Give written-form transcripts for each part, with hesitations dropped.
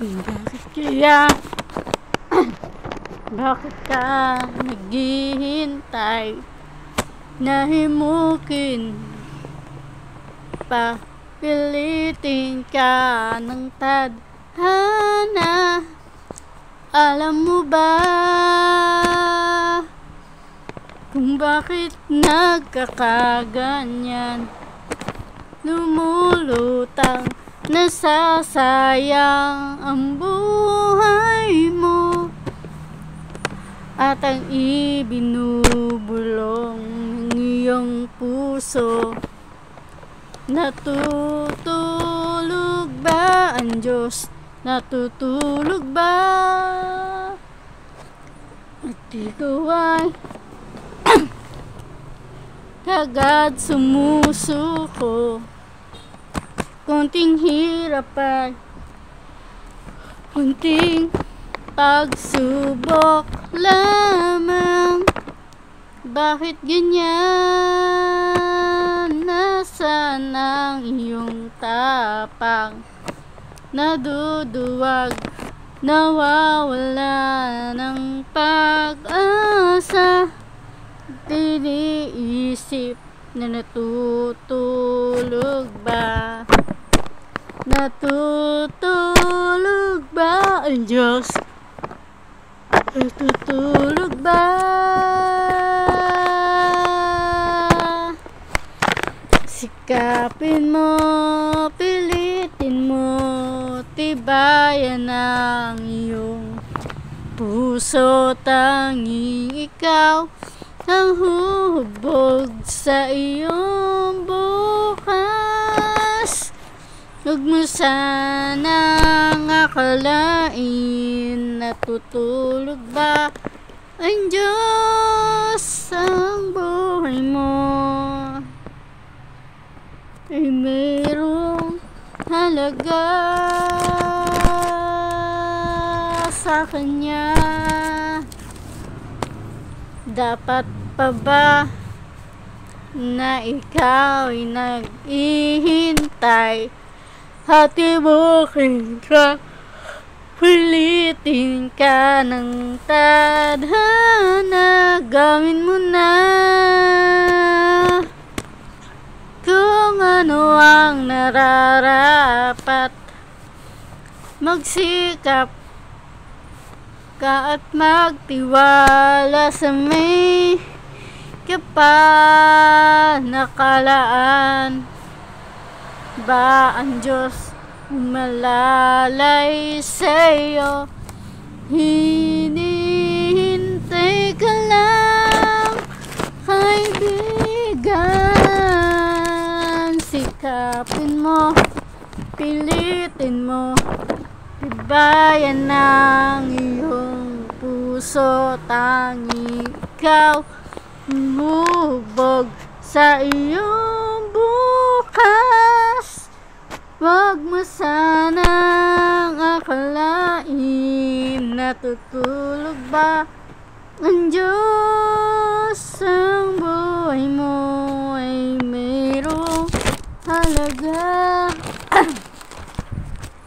Bakit kaya? Bakit ka naghihintay? Nahimukin pa, pilitin ka ng tadhana. Alam mo ba kung bakit nagkakaganyan? Lumulutang, nasasayang ang buhay mo, at ang ibinubulong ng iyong puso. Natutulog ba ang Diyos? Natutulog ba? At ikaw ay kagad sumusuko. Kunting hirap ay kunting pagsubok lamang. Bakit ganyan? Nasaan ang iyong tapang? Naduduwag, nawawala ng pag-asa. Tiniisip na natutulog ba? Natutulog ba ang Diyos? Natutulog ba? Sikapin mo, pilitin mo, tibayan ang iyong puso. Tanging ikaw ang huhubog sa iyong bukas. Huwag mo sanang akalain natutulog ba ang Diyos. Ang buhay mo ay mayroong halaga sa Kanya. Dapat pa ba na ikaw ay nag-ihintay? Hatibukin ka, pilitin ka ng tadhana. Gawin mo na kung ano ang nararapat. Magsikap ka at magtiwala sa may kapanakalaan. Ba ang Diyos umalalay sa'yo? Hinihintay ka lang, kaibigan. Sikapin mo, pilitin mo, tibayan ng iyong puso. Tanging ikaw humubog sa iyong bukas. Wag mo sanang akalain natutulog ba ang Diyos. Ang buhay mo ay mayroong halaga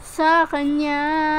sa Kanya.